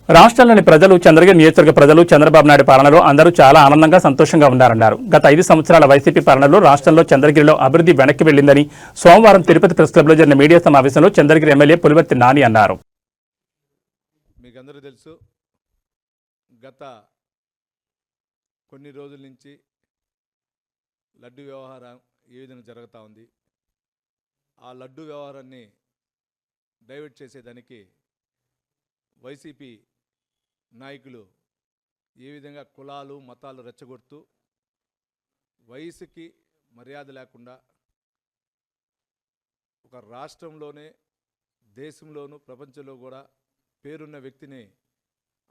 రాష్ట్రంలోని ప్రజలు, చంద్రగిరి నియోజకవర్గ ప్రజలు చంద్రబాబు నాయుడు పాలనలో అందరూ చాలా ఆనందంగా, సంతోషంగా ఉన్నారన్నారు. గత 5 సంవత్సరాల వైసీపీ పాలనలో రాష్ట్రంలో చంద్రగిరిలో అభివృద్ధి వెనక్కి వెళ్లిందని సోమవారం తిరుపతి ప్రెస్ క్లబ్లో జరిగిన మీడియా సమావేశంలో చంద్రగిరి ఎమ్మెల్యే పులివర్తి నాని అన్నారు. మీకందరూ తెలుసు, గత కొన్ని రోజుల నుంచి లడ్డు వ్యవహారం ఏ విధంగా జరుగుతూ ఉంది. ఆ లడ్డు వ్యవహారాన్ని డైవర్ట్ చేసేదానికి వైసీపీ నాయకులు ఏ విధంగా కులాలు మతాలు రెచ్చగొడుతూ వయసుకి మర్యాద లేకుండా ఒక రాష్ట్రంలోనే దేశంలోనూ ప్రపంచంలో కూడా పేరున్న వ్యక్తిని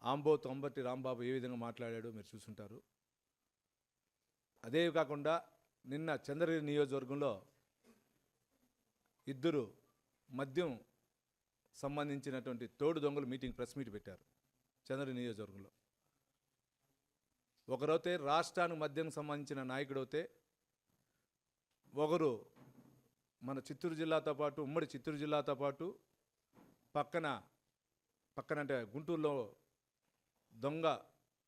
ఆంబోతు అంబటి రాంబాబు ఏ విధంగా మాట్లాడాడో మీరు చూసుంటారు. అదే కాకుండా నిన్న చంద్రగిరి నియోజకవర్గంలో ఇద్దరు మద్యం సంబంధించినటువంటి తోడు దొంగలు ప్రెస్ మీట్ పెట్టారు చంద్రగిరి నియోజకవర్గంలో. ఒకరైతే రాష్ట్రానికి మద్యం సంబంధించిన నాయకుడైతే, ఒకరు మన చిత్తూరు జిల్లాతో పాటు ఉమ్మడి చిత్తూరు జిల్లాతో పాటు పక్కన అంటే గుంటూరులో దొంగ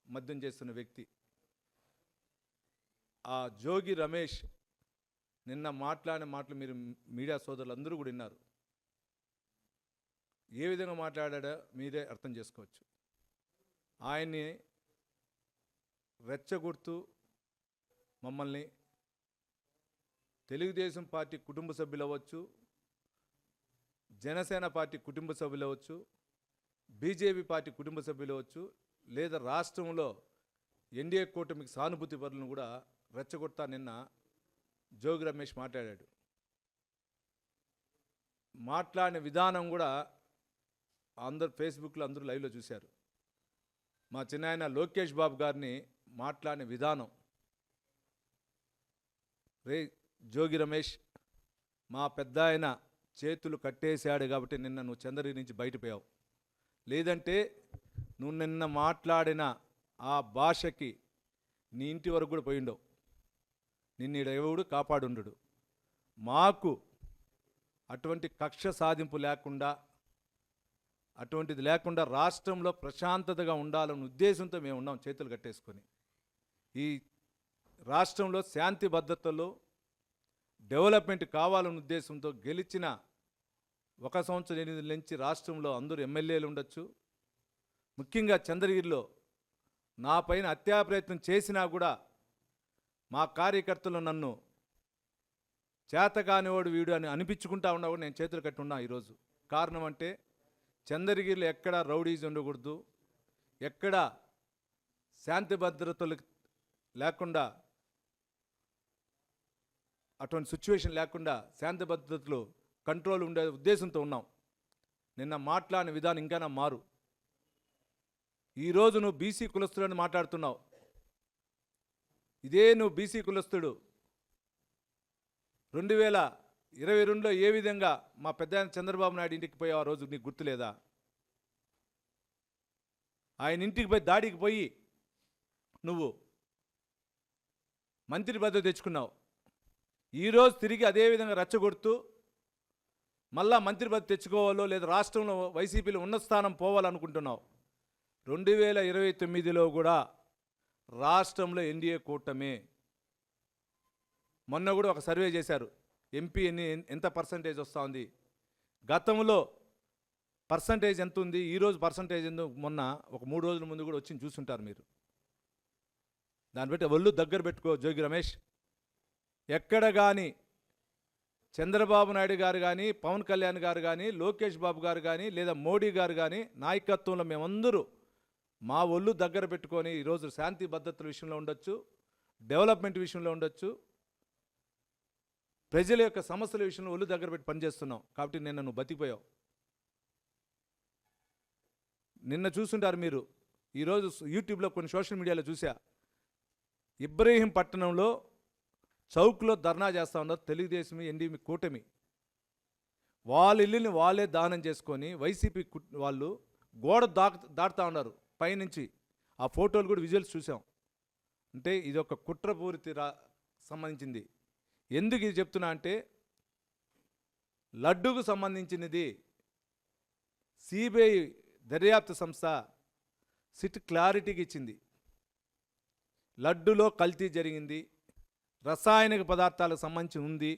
మద్యం చేస్తున్న వ్యక్తి. ఆ జోగి రమేష్ నిన్న మాట్లాడిన మాటలు మీరు మీడియా సోదరులు అందరూ కూడా విన్నారు. ఏ విధంగా మాట్లాడాడో మీరే అర్థం చేసుకోవచ్చు. ఆయన్ని రెచ్చగొడుతూ మమ్మల్ని తెలుగుదేశం పార్టీ కుటుంబ సభ్యులు అవ్వచ్చు, జనసేన పార్టీ కుటుంబ సభ్యులు అవ్వచ్చు, బీజేపీ పార్టీ కుటుంబ సభ్యులు అవ్వచ్చు, లేదా రాష్ట్రంలో ఎన్డీఏ కూటమికి సానుభూతి పరులను కూడా రెచ్చగొడతా నిన్న జోగి రమేష్ మాట్లాడాడు. మాట్లాడిన విధానం కూడా అందరు ఫేస్బుక్లో అందరూ లైవ్లో చూశారు. మా చిన్నాయన లోకేష్ బాబు గారిని మాట్లాడిన విధానం, రే జోగి రమేష్, మా పెద్ద ఆయన చేతులు కట్టేశాడు కాబట్టి నిన్న నువ్వు చంద్రగిరి నుంచి బయటపోయావు. లేదంటే నువ్వు నిన్న మాట్లాడిన ఆ భాషకి నీ ఇంటి వరకు కూడా పోయిండవు. నిన్ను ఎవడు కాపాడుండడు. మాకు అటువంటి కక్ష సాధింపు లేకుండా, అటువంటిది లేకుండా రాష్ట్రంలో ప్రశాంతతగా ఉండాలన్న ఉద్దేశంతో మేము ఉన్నాం చేతులు కట్టేసుకొని. ఈ రాష్ట్రంలో శాంతి భద్రతలో డెవలప్మెంట్ కావాలన్న ఉద్దేశంతో గెలిచిన 1 సంవత్సరం 8 నెలల నుంచి రాష్ట్రంలో అందరూ ఎమ్మెల్యేలు ఉండొచ్చు. ముఖ్యంగా చంద్రగిరిలో నా పైన హత్యా ప్రయత్నం చేసినా కూడా మా కార్యకర్తలు నన్ను చేతకానివాడు వీడు అని అనిపించుకుంటా ఉన్నా కూడా నేను చేతులు కట్టి ఉన్నా ఈరోజు. కారణం అంటే చంద్రగిరిలో ఎక్కడ రౌడీస్ ఉండకూడదు, ఎక్కడ శాంతి భద్రతలు లేకుండా, అటువంటి సిచ్యువేషన్ లేకుండా శాంతి భద్రతలు కంట్రోల్ ఉండే ఉద్దేశంతో ఉన్నాం. నిన్న మాట్లాడిన విధానం ఇంకా నా మారు. ఈరోజు నువ్వు బీసీ కులస్తుడని మాట్లాడుతున్నావు. ఇదే నువ్వు బీసీ కులస్తుడు 2022లో ఏ విధంగా మా పెద్ద చంద్రబాబు నాయుడు ఇంటికి పోయి ఆ రోజు నీకు గుర్తులేదా? ఆయన ఇంటికి పోయి దాడికి పోయి నువ్వు మంత్రి పదవి తెచ్చుకున్నావు. ఈరోజు తిరిగి అదే విధంగా రెచ్చగొడుతూ మళ్ళా మంత్రి పదవి తెచ్చుకోవాలో లేదా రాష్ట్రంలో వైసీపీలో ఉన్నత స్థానం పోవాలనుకుంటున్నావు. 2029లో కూడా రాష్ట్రంలో ఎన్డీఏ కూటమే. మొన్న కూడా ఒక సర్వే చేశారు, ఎంపీ ఎంత పర్సంటేజ్ వస్తూ ఉంది, గతంలో పర్సంటేజ్ ఎంత ఉంది, ఈరోజు పర్సంటేజ్ ఎందుకు, మొన్న ఒక 3 రోజుల ముందు కూడా వచ్చి చూసుంటారు మీరు. దాన్ని బట్టి ఒళ్ళు దగ్గర పెట్టుకో జోగి రమేష్. ఎక్కడ కానీ చంద్రబాబు నాయుడు గారు కానీ, పవన్ కళ్యాణ్ గారు కానీ, లోకేష్ బాబు గారు కానీ, లేదా మోడీ గారు కానీ నాయకత్వంలో మేమందరూ మా ఒళ్ళు దగ్గర పెట్టుకొని ఈరోజు శాంతి భద్రతల విషయంలో ఉండొచ్చు, డెవలప్మెంట్ విషయంలో ఉండొచ్చు, ప్రజల యొక్క సమస్యల విషయంలో ఒళ్ళు దగ్గర పెట్టి పనిచేస్తున్నాం. కాబట్టి నిన్న నువ్వు బతికిపోయావు. నిన్న చూసుంటారు మీరు, ఈరోజు యూట్యూబ్లో కొన్ని సోషల్ మీడియాలో చూసా, ఇబ్రహీం పట్టణంలో చౌక్లో ధర్నా చేస్తూ ఉన్నారు తెలుగుదేశం ఎన్డీఏ కూటమి. వాళ్ళ ఇల్లుని వాళ్ళే దానం చేసుకొని వైసీపీ వాళ్ళు గోడ దాటుతూ ఉన్నారు పైనుంచి. ఆ ఫోటోలు కూడా విజువల్స్ చూసాం. అంటే ఇది ఒక కుట్రపూరిత సంబంధించింది. ఎందుకు ఇది చెప్తున్నా అంటే, లడ్డుకు సంబంధించినది సిబిఐ దర్యాప్తు సంస్థ సిట్ క్లారిటీకి ఇచ్చింది. లడ్డులో కల్తీ జరిగింది, రసాయనిక పదార్థాలకు సంబంధించి ఉంది,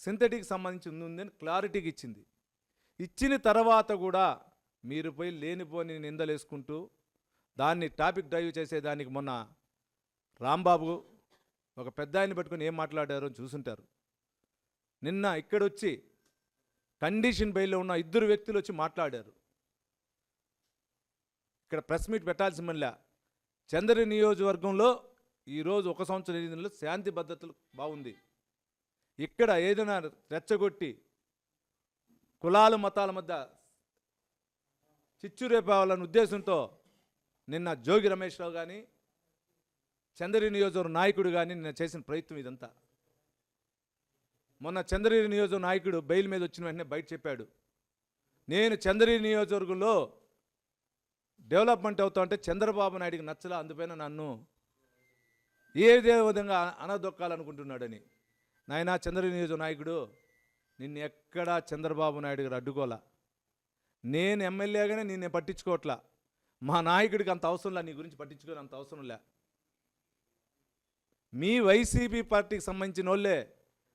సింథటిక్ సంబంధించి ఉంది అని క్లారిటీకి ఇచ్చింది. ఇచ్చిన తర్వాత కూడా మీరు పోయి లేనిపోని నిందలేసుకుంటూ దాన్ని టాపిక్ డ్రైవ్ చేసేదానికి మొన్న రాంబాబు ఒక పెద్ద ఆయన పెట్టుకుని ఏం మాట్లాడారో చూసుంటారు. నిన్న ఇక్కడొచ్చి కండిషన్ బెయిల్లో ఉన్న 2 వ్యక్తులు వచ్చి మాట్లాడారు. ఇక్కడ ప్రెస్ మీట్ పెట్టాల్సి మళ్ళా చంద్ర నియోజకవర్గంలో ఈరోజు 1 సంవత్సరం ఎన్నికల్లో శాంతి భద్రతలు బాగుంది. ఇక్కడ ఏదైనా రెచ్చగొట్టి కులాల మతాల మధ్య చిచ్చు రేపాలన్న ఉద్దేశంతో నిన్న జోగి రమేష్ రావు కానీ చంద్రగిరి నియోజకవర్గ నాయకుడు కానీ నిన్న చేసిన ప్రయత్నం ఇదంతా. మొన్న చంద్రగిరి నియోజకవర్గ నాయకుడు బెయిల్ మీద వచ్చిన వెంటనే బయట చెప్పాడు, నేను చంద్రగిరి నియోజకవర్గంలో డెవలప్మెంట్ అవుతా ఉంటే చంద్రబాబు నాయుడికి నచ్చలా, అందుపైన నన్ను ఏదే విధంగా అనదొక్కాలనుకుంటున్నాడని. నాయనా చంద్రగిరి నియోజకవర్గ నాయకుడు, నిన్ను ఎక్కడా చంద్రబాబు నాయుడు గారు అడ్డుకోలా. నేను ఎమ్మెల్యేగానే నిన్ను పట్టించుకోవట్లా. మా నాయకుడికి అంత అవసరంలా, నీ గురించి పట్టించుకోని అంత అవసరం లే. మీ వైసీపీ పార్టీకి సంబంధించిన వాళ్ళే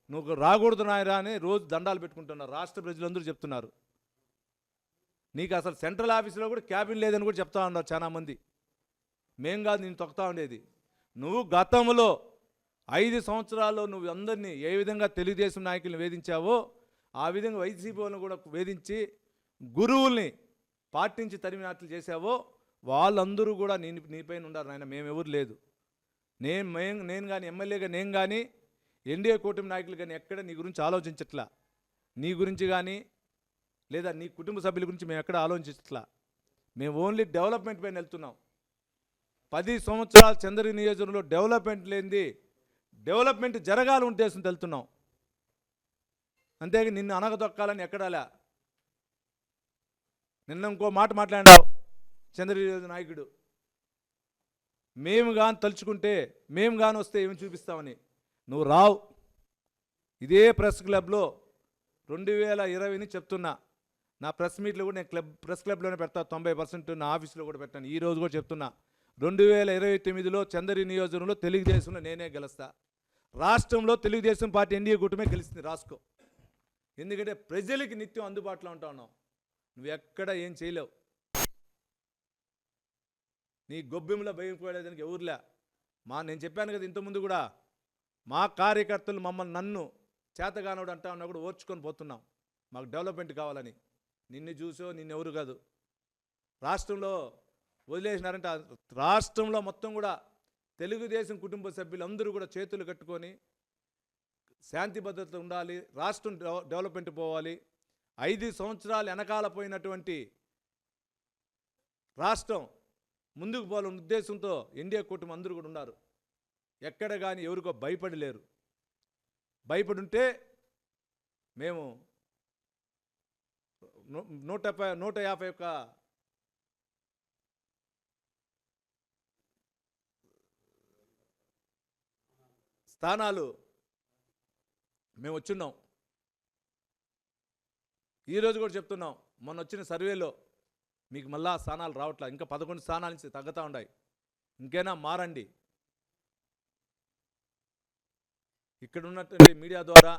నువ్వు రాకూడదు నాయరా అని రోజు దండాలు పెట్టుకుంటున్నారు. రాష్ట్ర ప్రజలందరూ చెప్తున్నారు. నీకు అసలు సెంట్రల్ ఆఫీసులో కూడా క్యాబిన్ లేదని కూడా చెప్తా ఉన్నారు చాలామంది. మేం కాదు నేను తొక్కుతా ఉండేది. నువ్వు గతంలో 5 సంవత్సరాల్లో నువ్వు అందరినీ ఏ విధంగా తెలుగుదేశం నాయకులను వేధించావో ఆ విధంగా వైసీపీ వాళ్ళని కూడా వేధించి గురువుల్ని పాటించి తరిమినట్లు చేశావో వాళ్ళందరూ కూడా నీపైన ఉండారు నాయన. మేమెవరు లేదు. నేను కానీ ఎమ్మెల్యేగా నేను కానీ ఎన్డీఏ కూటమి నాయకులు కానీ ఎక్కడ నీ గురించి ఆలోచించట్లా. నీ గురించి కానీ లేదా నీ కుటుంబ సభ్యుల గురించి మేము ఎక్కడ ఆలోచించట్లా. మేము ఓన్లీ డెవలప్మెంట్ పైన వెళ్తున్నాం. 10 సంవత్సరాలు చంద్రగిరి నియోజకవర్గంలో డెవలప్మెంట్ లేనిది డెవలప్మెంట్ జరగాలని ఉద్దేశంతో వెళ్తున్నాం. అంతేగా నిన్ను అనగదొక్కాలని ఎక్కడాలా. నిన్న ఇంకో మాట మాట్లాడావు చంద్రగిరి నాయకుడు, మేము కానీ తలుచుకుంటే మేము కానీ వస్తే ఏమి చూపిస్తామని. నువ్వు రావు. ఇదే ప్రెస్ క్లబ్లో 2020 చెప్తున్నా. నా ప్రెస్ మీట్లో కూడా నేను ప్రెస్ క్లబ్లోనే పెడతా. 90% నా ఆఫీస్లో కూడా పెట్టాను. ఈరోజు కూడా చెప్తున్నా, 2029లో చంద్రగిరి నియోజకవర్గంలో తెలుగుదేశంలో నేనే గెలుస్తా. రాష్ట్రంలో తెలుగుదేశం పార్టీ ఎన్డీఏ కూటమే గెలిచింది. రాసుకో. ఎందుకంటే ప్రజలకి నిత్యం అందుబాటులో ఉంటా ఉన్నావు. నువ్వు ఎక్కడ ఏం చేయలేవు. నీ గొబ్బెంలో భయం పడేదానికి ఎవరులే. నేను చెప్పాను కదా ఇంతకుముందు కూడా, మా కార్యకర్తలు నన్ను చేతగానోడు అంటా ఉన్నా కూడా ఓర్చుకొని పోతున్నాం. మాకు డెవలప్మెంట్ కావాలని. నిన్ను చూసో నిన్నెవరు కాదు. రాష్ట్రంలో వదిలేసినారంటే రాష్ట్రంలో మొత్తం కూడా తెలుగుదేశం కుటుంబ సభ్యులు అందరూ కూడా చేతులు కట్టుకొని శాంతి భద్రత ఉండాలి, రాష్ట్రం డెవలప్మెంట్ పోవాలి. 5 సంవత్సరాలు వెనకాల పోయినటువంటి రాష్ట్రం ముందుకు పోవాలన్న ఉద్దేశంతో ఎన్డీఏ కూటమి అందరూ కూడా ఉన్నారు. ఎక్కడ కానీ ఎవరికో భయపడి లేరు. భయపడి ఉంటే మేము 151 స్థానాలు మేము వచ్చున్నాం. ఈరోజు కూడా చెప్తున్నాం, మొన్న వచ్చిన సర్వేలో మీకు మళ్ళా స్థానాలు రావట్లా. ఇంకా 11 స్థానాల నుంచి తగ్గుతూ ఉన్నాయి. ఇంకైనా మారండి. ఇక్కడ ఉన్నటువంటి మీడియా ద్వారా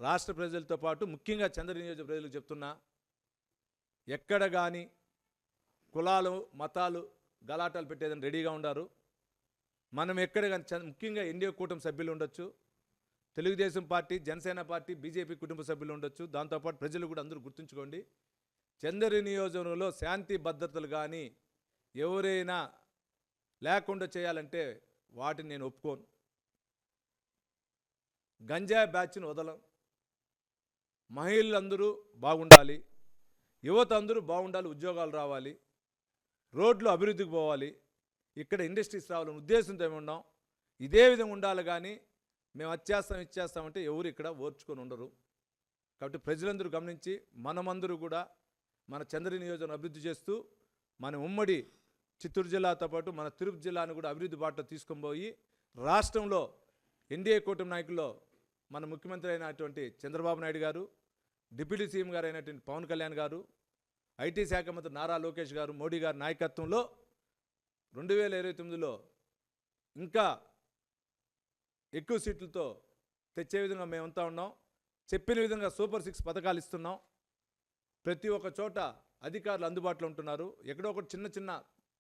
రాష్ట్ర ప్రజలతో పాటు ముఖ్యంగా చంద్రగిరి నియోజక ప్రజలకు చెప్తున్నా, ఎక్కడ కానీ కులాలు మతాలు గలాటాలు పెట్టేదని రెడీగా ఉండారు. మనం ఎక్కడ కానీ ముఖ్యంగా ఎన్డీఏ కూటమి సభ్యులు ఉండొచ్చు, Telugu Desam party, Janasena party, BJP కుటుంబ సభ్యులు ఉండొచ్చు. దాంతోపాటు ప్రజలు కూడా అందరూ గుర్తుంచుకోండి, చంద్రగిరి నియోజకవర్గంలో శాంతి భద్రతలు కానీ ఎవరైనా లేకుండా చేయాలంటే వాటిని నేను ఒప్పుకోను. గంజాయి బ్యాచ్ను వదలం. మహిళలందరూ బాగుండాలి, యువత అందరూ బాగుండాలి, ఉద్యోగాలు రావాలి, రోడ్లు అభివృద్ధికి పోవాలి, ఇక్కడ ఇండస్ట్రీస్ రావాలని ఉద్దేశంతో ఏమున్నాం. ఇదే విధంగా ఉండాలి. కానీ మేము ఇచ్చేస్తామంటే ఎవరు ఇక్కడ ఓర్చుకొని ఉండరు. కాబట్టి ప్రజలందరూ గమనించి మనమందరూ కూడా మన చంద్రగిరి నియోజకవర్గం అభివృద్ధి చేస్తూ మన ఉమ్మడి చిత్తూరు జిల్లాతో పాటు మన తిరుపతి జిల్లాను కూడా అభివృద్ధి బాటలో తీసుకొని పోయి రాష్ట్రంలో ఎన్డీఏ కూటమి నాయకుల్లో మన ముఖ్యమంత్రి అయినటువంటి చంద్రబాబు నాయుడు గారు, డిప్యూటీ సీఎం గారు అయినటువంటి పవన్ కళ్యాణ్ గారు, ఐటీ శాఖ మంత్రి నారా లోకేష్ గారు, మోడీ గారి నాయకత్వంలో 2029లో ఇంకా ఎక్కువ సీట్లతో తెచ్చే విధంగా మేమంతా ఉన్నాం. చెప్పిన విధంగా సూపర్ 6 పథకాలు ఇస్తున్నాం. ప్రతి ఒక్క చోట అధికారులు అందుబాటులో ఉంటున్నారు. ఎక్కడో ఒకటి చిన్న చిన్న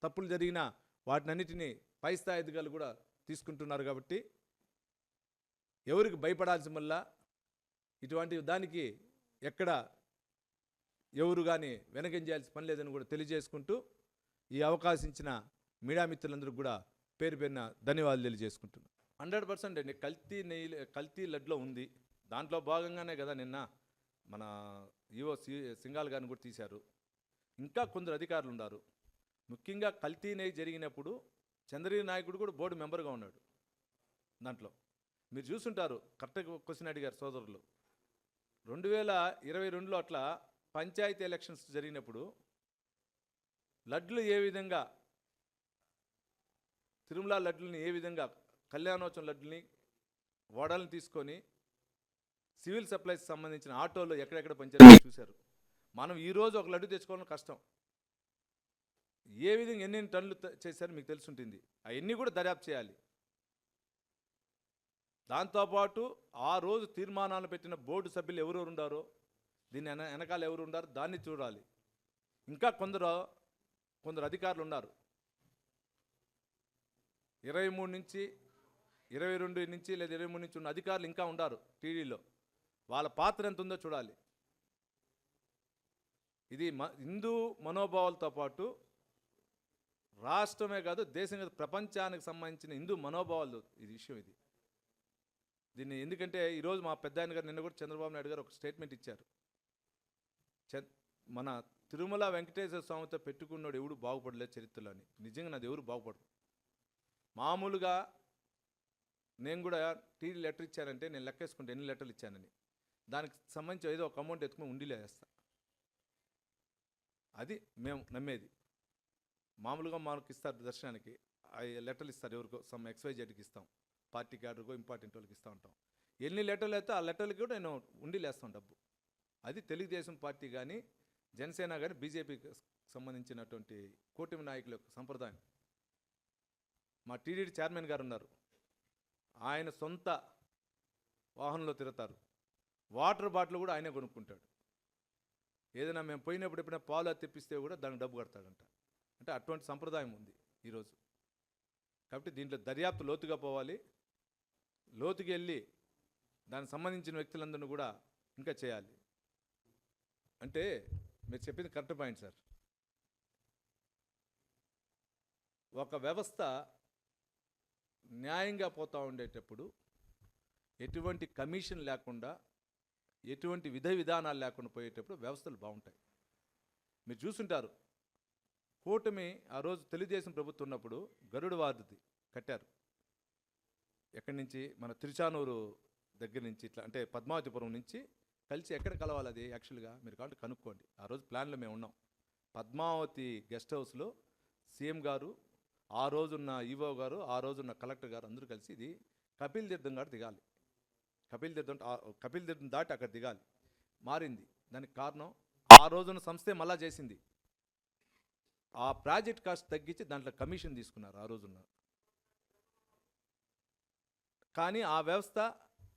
తప్పులు జరిగినా వాటినన్నిటినీ పై స్థాయి అధికారులు కూడా తీసుకుంటున్నారు. కాబట్టి ఎవరికి భయపడాల్సిన వల్ల ఇటువంటి దానికి ఎక్కడ ఎవరు కానీ వెనకంజేయాల్సిన పని లేదని కూడా తెలియజేసుకుంటూ ఈ అవకాశం ఇచ్చిన మీడియా మిత్రులందరికీ కూడా పేరు పేరున ధన్యవాదాలు తెలియజేసుకుంటున్నాను. 100% అండి కల్తీ లడ్లో ఉంది. దాంట్లో భాగంగానే కదా నిన్న మన ఈవో సింగాల్ గారిని కూడా తీశారు. ఇంకా కొందరు అధికారులు ఉన్నారు. ముఖ్యంగా కల్తీ నెయ్యి జరిగినప్పుడు చంద్రగిరి నాయకుడు కూడా బోర్డు మెంబర్గా ఉన్నాడు. దాంట్లో మీరు చూసుంటారు. కరెక్ట్గా క్వశ్చన్ అడిగారు సోదరులు. 2022లో అట్లా పంచాయతీ ఎలక్షన్స్ జరిగినప్పుడు లడ్లు ఏ విధంగా తిరుమల లడ్లని ఏ విధంగా కళ్యాణోత్సవం లడ్లని వడల్ని తీసుకొని సివిల్ సప్లైస్ సంబంధించిన ఆటోలో ఎక్కడెక్కడ పంచాయతీ చూశారు. మనం ఈరోజు ఒక లడ్డు తెచ్చుకోవడం కష్టం. ఏ విధంగా ఎన్ని టన్నులు చేశారో మీకు తెలుసుంటుంది. అవన్నీ కూడా దర్యాప్తు చేయాలి. దాంతోపాటు ఆ రోజు తీర్మానాలు పెట్టిన బోర్డు సభ్యులు ఎవరెవరు ఉండారో, దీని వెనకాల ఎవరు ఉండారో దాన్ని చూడాలి. ఇంకా కొందరు అధికారులు ఉన్నారు. 23 నుంచి 22 నుంచి లేదా 23 నుంచి ఉన్న అధికారులు ఇంకా ఉన్నారు టీడీలో. వాళ్ళ పాత్ర ఎంత ఉందో చూడాలి. ఇది హిందూ మనోభావాలతో పాటు రాష్ట్రమే కాదు దేశం కాదు ప్రపంచానికి సంబంధించిన హిందూ మనోభావాలు ఇది విషయం. దీన్ని ఎందుకంటే ఈరోజు మా పెద్ద ఆయన గారు నిన్న కూడా చంద్రబాబు నాయుడు గారు ఒక స్టేట్మెంట్ ఇచ్చారు. మన తిరుమల వెంకటేశ్వర స్వామితో పెట్టుకున్నాడు ఎవడు బాగుపడలేదు చరిత్రలో అని. నిజంగా నాది ఎవరు బాగుపడరు. మామూలుగా నేను కూడా టీడీ లెటర్ ఇచ్చానంటే నేను లెక్కేసుకుంటే ఎన్ని లెటర్లు ఇచ్చానని, దానికి సంబంధించి ఏదో ఒక అమౌంట్ ఎత్తుకుని ఉండిలే వేస్తా. అది మేము నమ్మేది. మామూలుగా మనకి ఇస్తారు దర్శనానికి లెటర్లు ఇస్తారు. ఎవరికో సమ్ XYZకి ఇస్తాం, పార్టీ క్యాడర్కో ఇంపార్టెంట్ వాళ్ళకి ఇస్తూ ఉంటాం. ఎన్ని లెటర్లు అయితే ఆ లెటర్లకి కూడా నేను ఉండిలేస్తాను డబ్బు. అది తెలుగుదేశం పార్టీ కానీ జనసేన కానీ బీజేపీకి సంబంధించినటువంటి కూటమి నాయకుల యొక్క సంప్రదాయం. మా టీడీడీ చైర్మన్ గారు ఉన్నారు. ఆయన సొంత వాహనంలో తిరుగుతారు. వాటర్ బాటిల్ కూడా ఆయనే కొనుక్కుంటాడు. ఏదైనా మేము పోయినప్పుడు ఎప్పుడైనా పాలు తెప్పిస్తే కూడా దానికి డబ్బు కడతాడంట. అంటే అటువంటి సంప్రదాయం ఉంది ఈరోజు. కాబట్టి దీంట్లో దర్యాప్తు లోతుగా పోవాలి. లోతుకి వెళ్ళి దానికి సంబంధించిన వ్యక్తులందరినీ కూడా ఇంకా చేయాలి. అంటే మీరు చెప్పింది కరెక్ట్ పాయింట్ సార్. ఒక వ్యవస్థ న్యాయంగా పోతూ ఉండేటప్పుడు ఎటువంటి కమిషన్ లేకుండా ఎటువంటి విధానాలు లేకుండా పోయేటప్పుడు వ్యవస్థలు బాగుంటాయి. మీరు చూసుంటారు. కూటమి ఆ రోజు తెలుగుదేశం ప్రభుత్వం ఉన్నప్పుడు గరుడ వారధి కట్టారు. ఎక్కడి నుంచి మన తిరుచానూరు దగ్గర నుంచి ఇట్లా అంటే పద్మావతిపురం నుంచి కలిసి ఎక్కడ కలవాలి అది యాక్చువల్గా మీరు కాబట్టి కనుక్కోండి. ఆ రోజు ప్లాన్లో మేము ఉన్నాం. పద్మావతి గెస్ట్ హౌస్లో సీఎం గారు, ఆ రోజున్న ఈవో గారు, ఆ రోజున్న కలెక్టర్ గారు అందరూ కలిసి ఇది కపిల్ తీర్థం గారు దిగాలి. కపిల్ తీర్థం దాటి అక్కడ దిగాలి. మారింది. దానికి కారణం ఆ రోజున సంస్థే మళ్ళా చేసింది. ఆ ప్రాజెక్ట్ కాస్ట్ తగ్గించి దాంట్లో కమిషన్ తీసుకున్నారు ఆ రోజున. కానీ ఆ వ్యవస్థ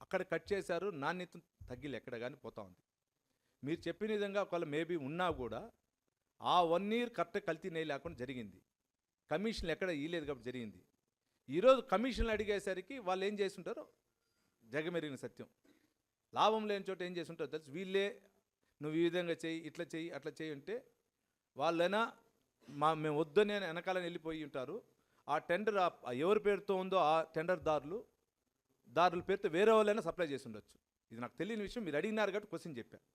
అక్కడ కట్ చేశారు. నాణ్యత తగ్గిలే ఎక్కడ కానీ పోతా ఉంది. మీరు చెప్పిన విధంగా ఒకవేళ మేబీ ఉన్నా కూడా ఆ 1 year కరెక్ట్ కల్తీ నెయ్యి లేకుండా జరిగింది. కమిషన్లు ఎక్కడ ఇవ్వలేదు కాబట్టి జరిగింది. ఈరోజు కమిషన్లు అడిగేసరికి వాళ్ళు ఏం చేస్తుంటారో జగమెరిగిన సత్యం. లాభం లేని చోట ఏం చేస్తుంటారో తెలుసు. వీళ్ళే నువ్వు ఈ విధంగా చెయ్యి, ఇట్లా చెయ్యి, అట్లా చెయ్యి అంటే వాళ్ళైనా మేము వద్దని వెనకాలని వెళ్ళిపోయి ఉంటారు. ఆ టెండర్ ఎవరి పేరుతో ఉందో ఆ దారుల పేరుతో వేరే వాళ్ళైనా సప్లై చేసి ఉండొచ్చు. ఇది నాకు తెలియని విషయం. మీరు అడిగినారు కాబట్టి క్వశ్చన్ చెప్పాను.